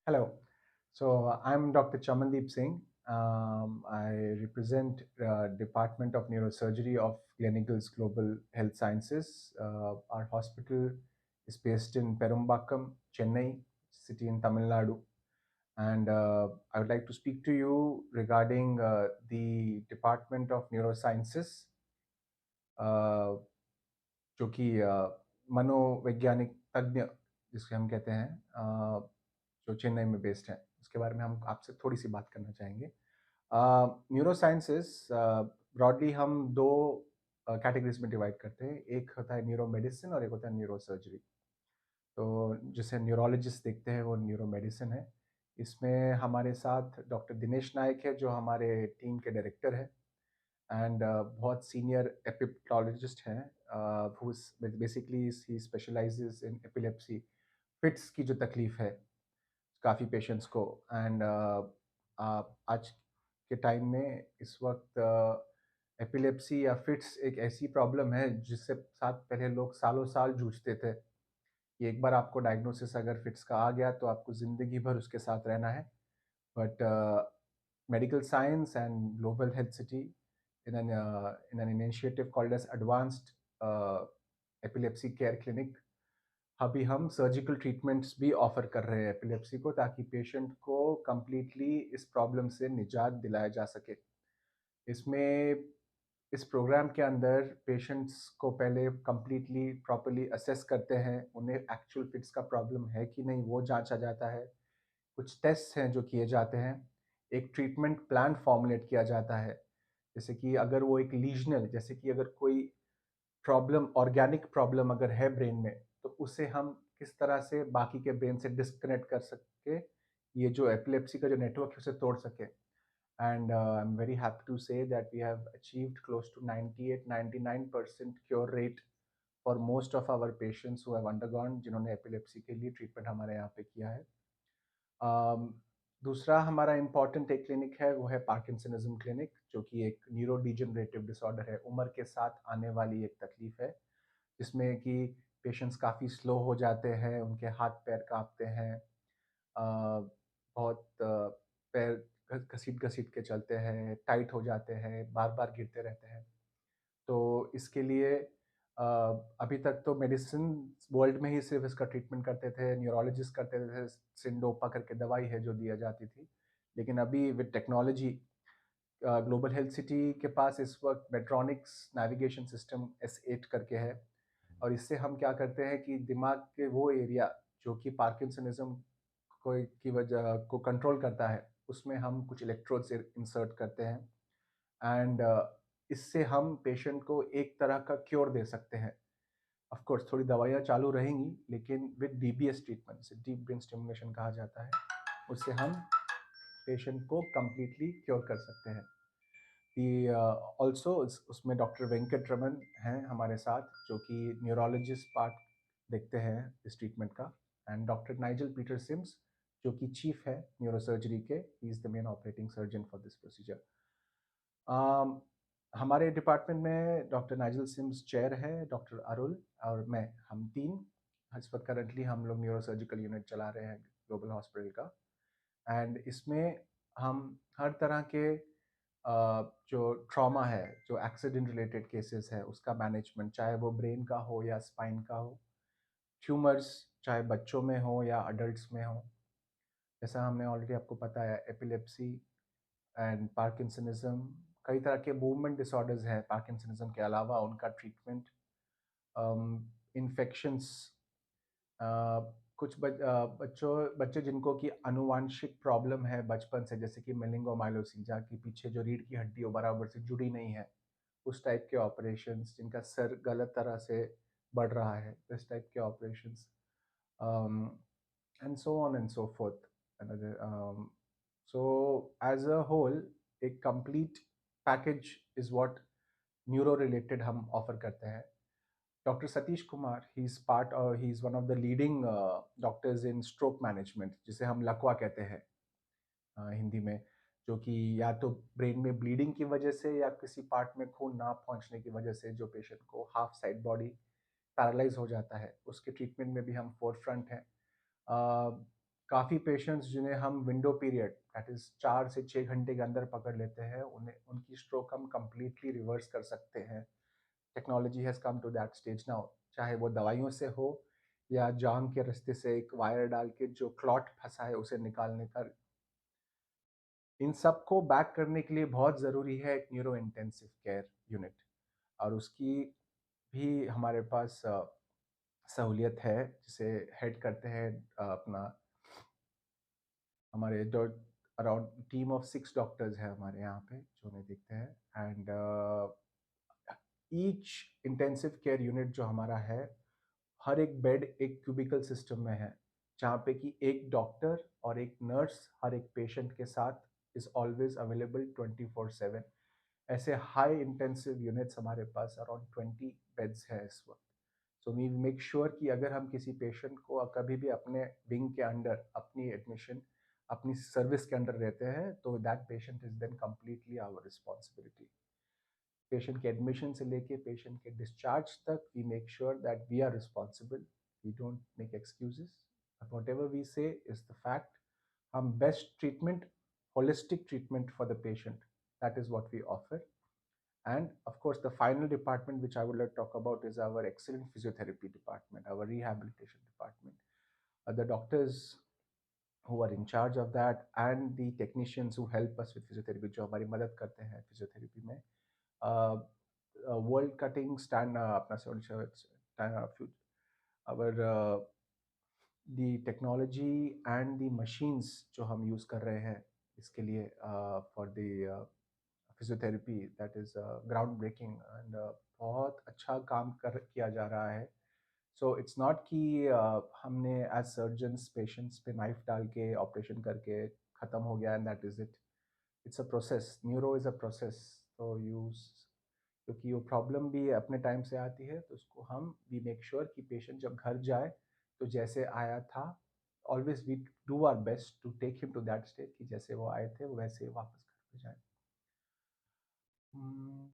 Hello. I'm Dr. Chamandeep Singh. I represent Department of Neurosurgery of Gleneagles Global Health Sciences. Our hospital is based in Perumbakkam, Chennai, city in Tamil Nadu. And I would like to speak to you regarding the Department of Neurosciences, uh, जो कि मनोवैज्ञानिक तज्ञ जिसके हम कहते हैं, जो चेन्नई में बेस्ड है, उसके बारे में हम आपसे थोड़ी सी बात करना चाहेंगे। न्यूरो साइंसेस ब्रॉडली हम दो कैटेगरीज में डिवाइड करते हैं। एक होता है न्यूरो मेडिसिन और एक होता है न्यूरो सर्जरी। तो जिसे न्यूरोलॉजिस्ट देखते हैं वो न्यूरो मेडिसिन है। इसमें हमारे साथ डॉक्टर दिनेश नायक है जो हमारे टीम के डायरेक्टर है, एंड बहुत सीनियर एपिप्टोलॉजिस्ट हैं, who basically he specialises in epilepsy fits की जो तकलीफ है काफ़ी पेशेंट्स को। एंड आज के टाइम में इस वक्त एपिलेप्सी या फिट्स एक ऐसी प्रॉब्लम है जिससे साथ पहले लोग सालों साल जूझते थे कि एक बार आपको डायग्नोसिस अगर फिट्स का आ गया तो आपको ज़िंदगी भर उसके साथ रहना है। But medical science and global health city in an initiative called as advanced uh, epilepsy care clinic, अभी हम सर्जिकल ट्रीटमेंट्स भी ऑफर कर रहे हैं एपिलेप्सी को, ताकि पेशेंट को कम्प्लीटली इस प्रॉब्लम से निजात दिलाया जा सके। इसमें इस प्रोग्राम के अंदर पेशेंट्स को पहले कम्प्लीटली प्रॉपरली असेस करते हैं, उन्हें एक्चुअल फिट्स का प्रॉब्लम है कि नहीं वो जांचा जाता है। कुछ टेस्ट हैं जो किए जाते हैं, एक ट्रीटमेंट प्लान फॉर्मुलेट किया जाता है। जैसे कि अगर वो एक लीजनल, जैसे कि अगर कोई प्रॉब्लम, ऑर्गेनिक प्रॉब्लम अगर है ब्रेन में, तो उसे हम किस तरह से बाकी के ब्रेन से डिस्कनेक्ट कर सके, ये जो एपिलेप्सी का जो नेटवर्क है उसे तोड़ सके। And I am very happy to say that we have achieved close to 98-99% cure rate for most of our patients who have undergone, जिन्होंने एपिलेप्सी के लिए ट्रीटमेंट हमारे यहाँ पे किया है। दूसरा हमारा इम्पॉर्टेंट एक क्लिनिक है, वो है पार्किंसनिज्म क्लिनिक, जो कि एक न्यूरो डिजनरेटिव डिसऑर्डर है, उम्र के साथ आने वाली एक तकलीफ है, जिसमें कि पेशेंट्स काफ़ी स्लो हो जाते हैं, उनके हाथ पैर कांपते हैं, बहुत पैर घसीट घसीट के चलते हैं, टाइट हो जाते हैं, बार बार गिरते रहते हैं। तो इसके लिए अभी तक तो मेडिसिन वर्ल्ड में ही सिर्फ इसका ट्रीटमेंट करते थे, न्यूरोलॉजिस्ट करते थे, सिंडोपा करके दवाई है जो दिया जाती थी। लेकिन अभी with technology, global health city के पास इस वक्त मेट्रॉनिक्स नेविगेशन सिस्टम S8 करके है, और इससे हम क्या करते हैं कि दिमाग के वो एरिया जो कि पार्किंसनिज्म को की वजह को कंट्रोल करता है, उसमें हम कुछ इलेक्ट्रोड्स इंसर्ट करते हैं, एंड इससे हम पेशेंट को एक तरह का क्योर दे सकते हैं। ऑफ कोर्स थोड़ी दवाइयाँ चालू रहेंगी, लेकिन विद DBS ट्रीटमेंट, से डीप ब्रेन स्टिमुलेशन कहा जाता है, उससे हम पेशेंट को कम्प्लीटली क्योर कर सकते हैं। कि ऑल्सो उसमें डॉक्टर वेंकट रमन हैं हमारे साथ, जो कि न्यूरोलॉजिस्ट पार्ट देखते हैं इस ट्रीटमेंट का, and doctor Nigel Peter Sims, जो कि चीफ है न्यूरोसर्जरी के, he is the main operating surgeon for this procedure. हमारे डिपार्टमेंट में डॉक्टर नाइजल सिम्स चेयर है, डॉक्टर अरुल और मैं, हम तीन इस वक्त करंटली हम लोग न्यूरोसर्जिकल यूनिट चला रहे हैं ग्लोबल हॉस्पिटल का। एंड इसमें हम हर तरह के जो ट्रॉमा है, जो एक्सीडेंट रिलेटेड केसेस है, उसका मैनेजमेंट, चाहे वो ब्रेन का हो या स्पाइन का हो, ट्यूमर्स चाहे बच्चों में हो या अडल्ट्स में हो, जैसा हमने ऑलरेडी आपको पता है, एपिलेप्सी एंड पार्किंसनिज्म, कई तरह के मूवमेंट डिसऑर्डर्स हैं पार्किंसनिज्म के अलावा, उनका ट्रीटमेंट, इन्फेक्शंस, कुछ बच्चे जिनको कि आनुवांशिक प्रॉब्लम है बचपन से, जैसे कि मेनिंगोमाइलोसिस, जहाँ की पीछे जो रीढ़ की हड्डी वो बराबर से जुड़ी नहीं है, उस टाइप के ऑपरेशंस, जिनका सर गलत तरह से बढ़ रहा है, इस टाइप के operations, and so on and so forth. So as a whole एक complete package is what neuro related हम ऑफर करते हैं। Doctor Satish Kumar, he is one of the leading doctors in stroke management, जिसे हम लकवा कहते हैं हिंदी में, जो कि या तो ब्रेन में ब्लीडिंग की वजह से या किसी पार्ट में खून ना पहुंचने की वजह से जो पेशेंट को हाफ साइड बॉडी पैरालाइज हो जाता है, उसके ट्रीटमेंट में भी हम फोर फ्रंट हैं। काफ़ी पेशेंट्स जिन्हें हम विंडो पीरियड दैट इज़ 4 से 6 घंटे के अंदर पकड़ लेते हैं, उन्हें उनकी स्ट्रोक हम कंप्लीटली रिवर्स कर सकते हैं। Technology has come to that stage now, चाहे वो दवाइयों से हो या जान के रास्ते से एक वायर डाल के जो क्लॉट फँसा है उसे निकालने का। इन सबको बैक करने के लिए बहुत ज़रूरी है एक न्यूरो इंटेंसिव केयर यूनिट, और उसकी भी हमारे पास सहूलियत है, जिसे हेड करते हैं अपना हमारे जो अराउंड टीम ऑफ 6 डॉक्टर्स है हमारे यहाँ पे जो उन्हें देखते हैं। And each intensive care unit जो हमारा है, हर एक बेड एक क्यूबिकल सिस्टम में है, जहाँ पे कि एक डॉक्टर और एक नर्स हर एक पेशेंट के साथ इज ऑलवेज अवेलेबल 24/7। ऐसे हाई इंटेंसिव यूनिट्स हमारे पास अराउंड 20 बेड्स है इस वक्त। सो वी मेक श्योर कि अगर हम किसी पेशेंट को कभी भी अपने विंग के अंडर अपनी एडमिशन अपनी सर्विस के अंडर रहते हैं, तो that patient is then completely our responsibility. Patient के एडमिशन से लेके पेशेंट के डिस्चार्ज तक we make sure that we are responsible, we don't make excuses, whatever we say is the fact. हम best treatment, holistic treatment for the patient, that is what we offer. And of course, the final department which I would like to talk about is our excellent physiotherapy department, our rehabilitation department. The doctors who are in charge of that and the technicians who help us with physiotherapy, जो हमारी मदद करते हैं physiotherapy में, world cutting stand अपना stand our the technology and the machines जो हम use कर रहे हैं इसके लिए for the physiotherapy that is ground breaking and बहुत अच्छा काम कर किया जा रहा है। सो इट्स नॉट कि हमने एज सर्जन्स पेशेंट्स पे नाइफ डाल के ऑपरेशन करके ख़त्म हो गया and that is it. It's a process, neuro is a process. तो यूज़ क्योंकि वो प्रॉब्लम भी अपने टाइम से आती है, तो उसको हम वी मेक श्योर कि पेशेंट जब घर जाए तो जैसे आया था, always we do our best to take him to that state कि जैसे वो आए थे वो वैसे ही वापस घर पे जाए।